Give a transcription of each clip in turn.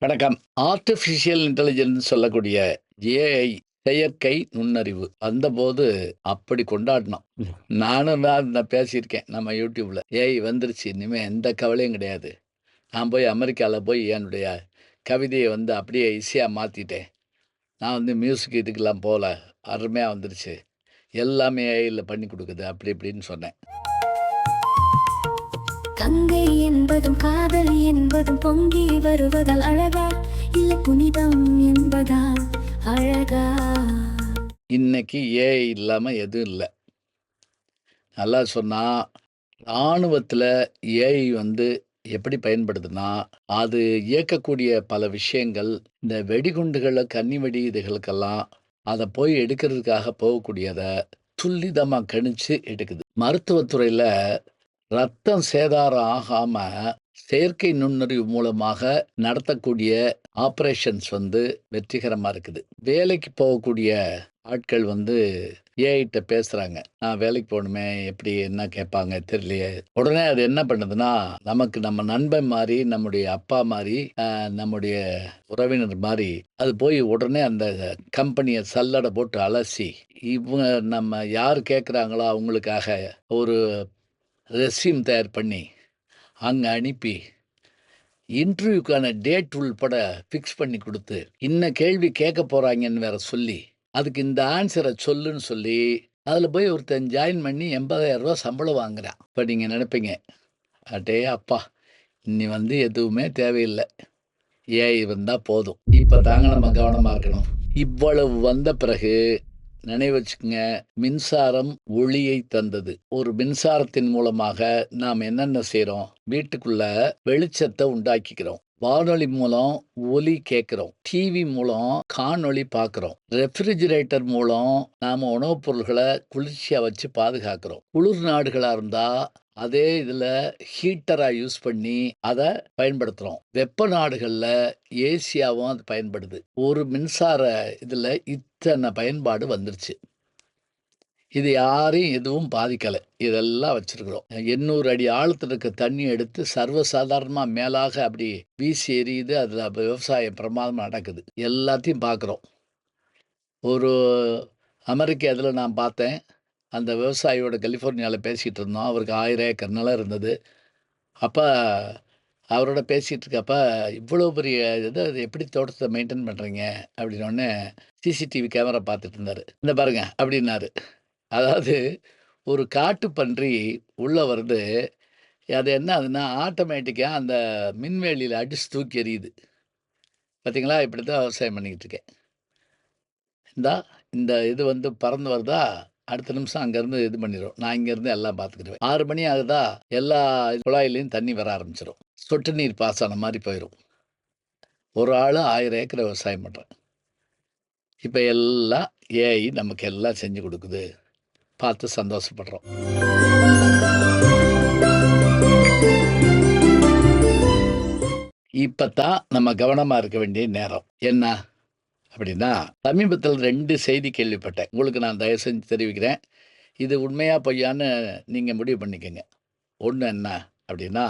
வணக்கம். Artificial intelligence சொல்லக்கூடிய AI, செயற்கை நுண்ணறிவு. வந்தபோது அப்படி கொண்டாடினோம். நான் பேசியிருக்கேன் நம்ம YouTubeல. ஏஐ வந்துருச்சு. இனிமே எந்த கவலையும் கிடையாது. நான் போய் அமெரிக்கால போய் என்னுடைய கவிதைய அப்படியே இசையா மாத்திட்டேன். நான் மியூசிக் இதுக்கெல்லாம் போல. அருமையா வந்துருச்சு. எல்லாமே ஏஐல பண்ணி குடுக்குது. அப்படி இப்படின்னு சொன்னேன். கங்கை என்பதும் காதல் என்பதும் பொங்கி வருவதால் அழகா, இல்ல புனிதம் என்பதா அழகா? இன்னைக்கு ஏஐ இல்லாம எதுவும் இல்ல. நல்லா சொன்னா, ராணுவத்தில ஏஐ எப்படி பயன்படுதுன்னா, அது இயக்கக்கூடிய பல விஷயங்கள், இந்த வெடிகுண்டுகள, கன்னி வெடி இதுகளுக்கெல்லாம் அத போய் எடுக்கிறதுக்காக போகக்கூடியத துல்லிதமா கணிச்சு எடுக்குது. மருத்துவத்துறையில ரத்தம் சேதாரம் ஆகாம, செயற்கை நுண்ணறிவு மூலமாக நடத்தக்கூடிய ஆப்பரேஷன்ஸ் வெற்றிகரமா இருக்குது. வேலைக்கு போகக்கூடிய ஆட்கள் ஏஐட்ட பேசுறாங்க. நான் வேலைக்கு போணுமே, எப்படி என்ன கேட்பாங்க தெரியலையே. உடனே அது என்ன பண்ணுதுன்னா, நமக்கு நம்ம நண்பன் மாரி, நம்முடைய அப்பா மாரி, நம்முடைய உறவினர் மாரி, அது போய் உடனே அந்த கம்பெனிய சல்லட போட்டு அலசி, இவங்க நம்ம யார் கேட்குறாங்களோ அவங்களுக்காக ஒரு ரெஸ்யூம் தயார் பண்ணி, அங்க அனுப்பி, இன்டர்வியூக்கான டேட் உள்பட ஃபிக்ஸ் பண்ணி குடுத்து, இன்ன கேள்வி கேட்க போறாங்கன்னு வேற சொல்லி, அதுக்கு இந்த ஆன்ஸர சொல்லுன்னு சொல்லி, அதுல போய் ஒருத்தன் ஜாயின் பண்ணி ரூ. 80,000 சம்பளம் வாங்குறான். இப்ப நீங்க நெனைப்பீங்க, அடே அப்பா! இனி எதுவுமே தேவையில்ல. ஏஐ வந்தா போதும். இப்ப தாங்க நம்ம கவனமா இருக்கணும். இவ்வளவு வந்த பிறகு நினைவு வச்சுக்கங்க, மின்சாரம் ஒளியை தந்தது. ஒரு மின்சாரத்தின் மூலமாக நாம் என்னென்ன செய்றோம்? வீட்டுக்குள்ள வெளிச்சத்த உண்டாக்கிக்கிறோம். வானொலி மூலம் ஒலி கேட்கிறோம். டிவி மூலம் காணொளி பார்க்கிறோம். ரெஃப்ரிஜிரேட்டர் மூலம் நாம உணவுப் பொருள்கள குளிர்ச்சியா வச்சு பாதுகாக்கிறோம். குளிர் நாடுகளா இருந்தா, அதே இதுல ஹீட்டரா யூஸ் பண்ணி அத பயன்படுத்துறோம். வெப்ப நாடுகள்ல ஏசியாவும் அது பயன்படுது. ஒரு மின்சார இதுல இத்தன பயன்பாடு வந்துருச்சு. இது யாரையும் எதுவும் பாதிக்கல. இதெல்லாம் வச்சிருக்கிறோம். 800 அடி ஆழத்துல இருக்க தண்ணி எடுத்து சர்வசாதாரணமா மேலாக அப்படி வீசி எறியுது. அதுல விவசாயம் பிரமாதமா நடக்குது. எல்லாத்தையும் பார்க்குறோம். ஒரு அமெரிக்க இதுல நான் பார்த்தேன். அந்த விவசாயியோட கலிஃபோர்னியால பேசிட்டு இருந்தோம். அவருக்கு 1000 ஏக்கர் நிலம் இருந்தது. அப்ப அவரோட பேசிட்டு இருக்கப்ப, "இவ்வளோ பெரிய இது அது எப்படி தோட்டத்த மெயின்டெயின் பண்றீங்க?" அப்படின்னோனே, சிசிடிவி கேமரா பார்த்துட்டு இருந்தாரு. "இந்த பாருங்க" அப்படின்னாரு. அதாவது ஒரு காட்டுப்பன்றி உள்ள வருது. அது என்ன ஆகுதுன்னா, ஆட்டோமேட்டிக்கா அந்த மின்வேலியில அடிச்சு தூக்கி எறியுது. பார்த்தீங்களா? இப்படித்தான் விவசாயம் பண்ணிக்கிட்டு இருக்கேன். இந்தா இந்த இது பறந்து வருதா, அடுத்த நிமிஷம் அங்கேருந்து இது பண்ணிரும். நான் இங்கேருந்து எல்லாம் பார்த்துக்கிருவேன். 6 மணி ஆகுதா, எல்லா குழாயிலயும் தண்ணி வர ஆரம்பிச்சுரும். சொட்டு நீர் பாசனம் மாரி போயிரும். ஒரு ஆளு 1000 ஏக்கர் விவசாயம் பண்றேன். இப்ப எல்லாம் ஏஐ நமக்கு எல்லாம் செஞ்சு குடுக்குது. பார்த்து சந்தோஷப்படுறோம். இப்ப தான் நம்ம கவனமா இருக்க வேண்டிய நேரம். என்ன அப்படின்னா, சமீபத்தில 2 செய்தி கேள்விப்பட்டேன். உங்களுக்கு நான் தயவு செஞ்சு தெரிவிக்கிறேன். இது உண்மையா பொய்யான்னு நீங்க முடிவு பண்ணிக்கங்க. ஒண்ணு என்ன அப்படின்னா,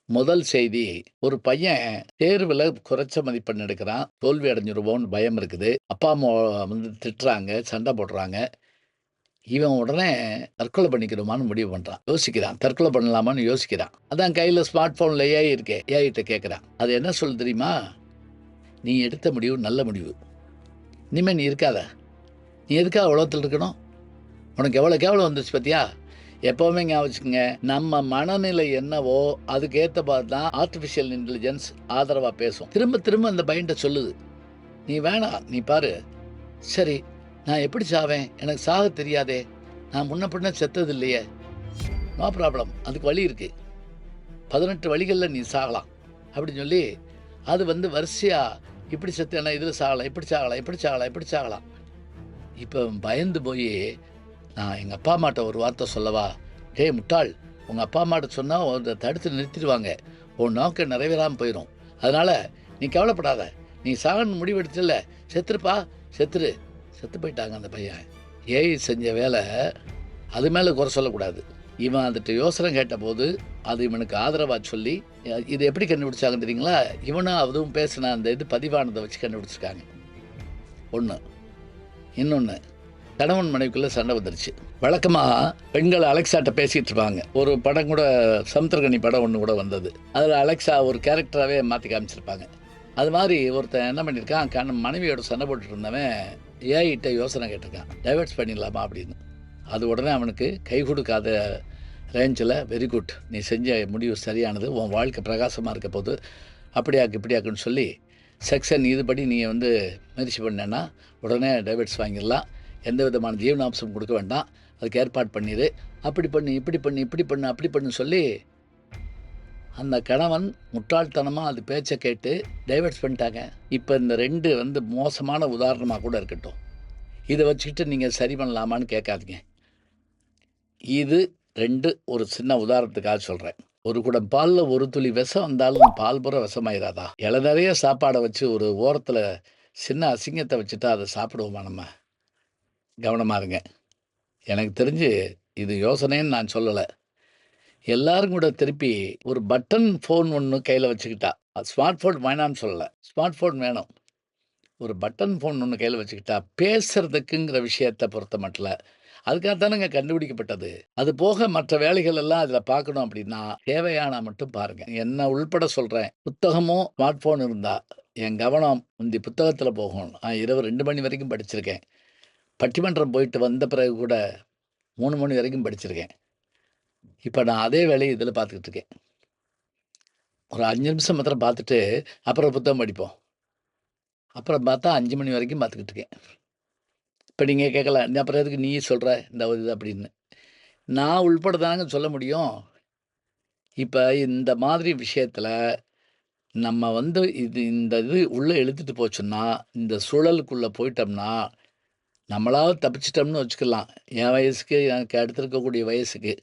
முதல் செய்தி, ஒரு பையன் தேர்வுல குறைச்ச மதிப்பெண் எடுக்கிறான். தோல்வி அடைஞ்சிருவோம்னு பயம் இருக்குது. அப்பா, அம்மா திட்டுறாங்க, சண்டை போடுறாங்க. இவன் உடனே தற்கொலை பண்ணிக்கணுமான்னு முடிவு பண்றான். யோசிக்கிறான். தற்கொலை பண்ணலாமான்னு யோசிக்கிறான். அதான் கையில ஸ்மார்ட் ஃபோன்ல ஏஐ இருக்கே. ஏஐட்ட கேட்கிறான். அது என்ன சொல்லுது தெரியுமா? "நீ எடுத்த முடிவு நல்ல முடிவு. இனிமே நீ இருக்காத. நீ எதுக்காக உலகத்துல இருக்கணும்? உனக்கு எவ்வளோ கேவலம் வந்துருச்சு பாத்தியா?" எப்பவுமே ஞாபகம் வச்சுக்கங்க, நம்ம மனநிலை என்னவோ அதுக்கு பார்த்து தான் ஆர்ட்டிஃபிஷியல் இன்டெலிஜென்ஸ் ஆதரவா பேசும். திரும்ப திரும்ப அந்த பையன்ட்ட சொல்லுது, "நீ வேணாம், நீ பாரு." "சரி, நான் எப்படி சாவேன்? எனக்கு சாக தெரியாதே. நான் முன்ன பின்ன செத்தது இல்லையே." "No problem. அதுக்கு வழி இருக்கு. 18 வழிகள்ல நீ சாகலாம்." அப்படின்னு சொல்லி அது வரிசையா இப்படி செத்தேன்னா இதில சாகலாம், இப்படி சாகலாம், இப்படி சாகலாம், இப்படி சாகலாம். இப்ப பயந்து போயி, நான் எங்க அப்பா அம்மாட்ட ஒரு வார்த்தை சொல்லவா? "டேய் முட்டாள்! உங்க அப்பா அம்மாட்ட சொன்னா உன்ன தடுத்து நிறுத்திடுவாங்க. உன் நோக்கம் நிறைவேறாம போயிரும். அதனால நீ கவலைப்படாத. நீ சாகணும்னு முடிவெடுத்தல்ல, செத்துருப்பா, செத்துரு." செத்து போயிட்டாங்க அந்த பையன். ஏஐ செஞ்ச வேலை, அது மேல குறை சொல்லக்கூடாது. இவன் அதுகிட்ட யோசனை கேட்டபோது அது இவனுக்கு ஆதரவாக சொல்லி இது எப்படி கண்டுபிடிச்சாங்க தெரியுங்களா? இவனும் அதுவும் பேசின அந்த இது பதிவானதை வச்சு கண்டுபிடிச்சிருக்காங்க. ஒன்று. இன்னொன்று, கணவன் மனைவிக்குள்ளே சண்டை வந்துருச்சு. வழக்கமாக பெண்கள் அலெக்சாட்ட பேசிகிட்டு இருப்பாங்க. ஒரு படம் கூட, சமுத்திரகனி படம் ஒன்று கூட வந்தது. அதில் அலெக்சா ஒரு கேரக்டராகவே மாற்றி காமிச்சிருப்பாங்க. அது மாதிரி ஒருத்தன் என்ன பண்ணியிருக்கான், மனைவியோட சண்டை போட்டுட்டு இருந்தவன் ஏஐட்ட யோசனை கேட்டிருக்கான், டைவர்ஸ் பண்ணிடலாமா அப்படின்னு. அது உடனே அவனுக்கு கை கொடுக்காத ரேஞ்சில், வெரி குட், நீ செஞ்ச முடிவு சரியானது, உன் வாழ்க்கை பிரகாசமாக இருக்க போது, அப்படியாக்கு இப்படியாக்குன்னு சொல்லி செக்ஷன் இதுபடி நீ முயற்சி பண்ணேன்னா உடனே டைவர்ஸ் வாங்கிடலாம், எந்த விதமான ஜீவனாம்சம் கொடுக்க வேண்டாம், அதுக்கு ஏற்பாடு பண்ணிடு, அப்படி பண்ணு இப்படி பண்ணு இப்படி பண்ணு அப்படி பண்ணு சொல்லி அந்த கணவன் முட்டாள்தனமாக அது பேச்சை கேட்டு டைவர்ஸ் பண்ணிட்டாங்க. இப்போ இந்த 2 மோசமான உதாரணமாக கூட இருக்கட்டும், இதை வச்சுக்கிட்டு நீங்கள் சரி பண்ணலாமான்னு கேட்காதீங்க. இது 2 ஒரு சின்ன உதாரணத்துக்காக சொல்கிறேன். ஒரு குடம் பாலில் ஒரு துளி விஷம் வந்தாலும் பால் பூரா விஷமாயிராதா? இலை நிறைய சாப்பாடை வச்சு ஒரு ஓரத்தில் சின்ன அசிங்கத்தை வச்சுட்டா அதை சாப்பிடுவோமா நம்ம? கவனமாக இருங்க. எனக்கு தெரிஞ்சு இது யோசனைன்னு நான் சொல்லலை. எல்லாரும் கூட திருப்பி ஒரு பட்டன் ஃபோன் ஒன்று கையில் வச்சுக்கிட்டா, ஸ்மார்ட் ஃபோன் வேணான்னு சொல்லலை, ஸ்மார்ட் ஃபோன் வேணும். ஒரு பட்டன் ஃபோன் ஒன்று கையில் வச்சுக்கிட்டா பேசுறதுக்குங்கிற விஷயத்தை பொறுத்த மட்டும் அதுக்காகத்தானுங்க கண்டுபிடிக்கப்பட்டது. அது போக மற்ற வேலைகள் எல்லாம் அதில் பார்க்கணும் அப்படின்னா தேவையான மட்டும் பாருங்கள். என்ன உள்பட சொல்கிறேன், புத்தகமும் ஸ்மார்ட் ஃபோன் இருந்தால் என் கவனம் முந்தி புத்தகத்தில் போகும். நான் இரவு 2 மணி வரைக்கும் படிச்சிருக்கேன். பட்டிமன்றம் போயிட்டு வந்த பிறகு கூட 3 மணி வரைக்கும் படிச்சிருக்கேன். இப்போ நான் அதே வேலையை இதில் பார்த்துக்கிட்டு இருக்கேன். ஒரு 5 நிமிஷம் மாத்திரம் பார்த்துட்டு அப்புறம் புத்தகம் படிப்போம். அப்புறம் பார்த்தா 5 மணி வரைக்கும் பார்த்துக்கிட்டு இருக்கேன். இப்போ நீங்கள் கேட்கலாம், அப்புறம் எதுக்கு நீ சொல்கிற இந்த இது அப்படின்னு. நான் உள்பட தானங்க சொல்ல முடியும். இப்போ இந்த மாதிரி விஷயத்தில் நம்ம இந்த இது உள்ளே இழுத்துட்டு போச்சோன்னா, இந்த சூழலுக்குள்ளே போயிட்டோம்னா நம்மளாவது தப்பிச்சிட்டோம்னு வச்சுக்கலாம். என் வயசுக்கு, எனக்கு அடுத்திருக்கக்கூடிய வயசுக்கு.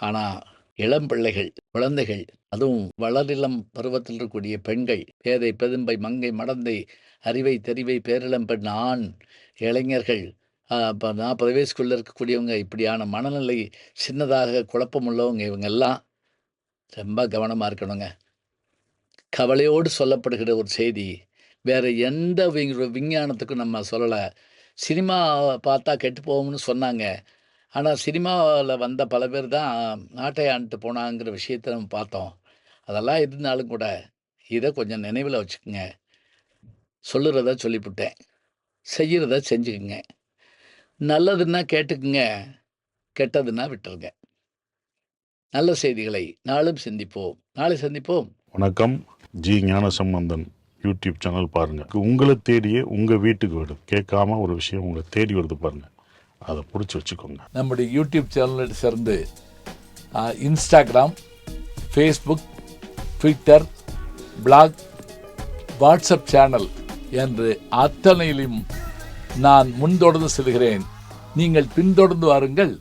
ஆனால் இளம் பிள்ளைகள், குழந்தைகள், அதுவும் வளரிளம் பருவத்தில் இருக்கக்கூடிய பெண்கள், பேதை பெதும்பை மங்கை மடந்தை அறிவை தெரிவை பேரிளம் பெண் ஆண் இளைஞர்கள், இப்போ 40 வயசுக்குள்ளே இருக்கக்கூடியவங்க, இப்படியான மனநிலை சின்னதாக குழப்பம் உள்ளவங்க, இவங்கெல்லாம் ரொம்ப கவனமாக இருக்கணுங்க. கவலையோடு சொல்லப்படுகிற ஒரு செய்தி வேறு எந்த விஞ்ஞானத்துக்கும் நம்ம சொல்லலை. சினிமா பார்த்தா கெட்டு போகும்னு சொன்னாங்க. ஆனால் சினிமாவில் வந்த பல பேர் தான் நாட்டை ஆண்டுட்டு போனாங்கிற விஷயத்தை நம்ம பார்த்தோம். அதெல்லாம் இருந்தாலும் கூட இதை கொஞ்சம் நினைவில் வச்சுக்கோங்க. சொல்லுறத சொல்லிவிட்டேன், செய்கிறத செஞ்சுக்குங்க. நல்லதுன்னா கேட்டுக்குங்க, கெட்டதுன்னா விட்டுருங்க. நல்ல செய்திகளை நாளும் சிந்திப்போம். நாளை சந்திப்போம். வணக்கம். ஜி ஞானசம்பந்தன் யூடியூப் சேனல் பாருங்கள். உங்களை தேடியே உங்கள் வீட்டுக்கு வருது. கேட்காம ஒரு விஷயம் உங்களை தேடி வருது பாருங்கள், அதை பிடிச்சி வச்சுக்கோங்க. நம்முடைய யூடியூப் சேனலில் சேர்ந்து Instagram, Facebook, Twitter, blog, WhatsApp channel என்று அத்தனையிலும் நான் முன்தொடர்ந்து செல்கிறேன். நீங்கள் பின்தொடர்ந்து வாருங்கள்.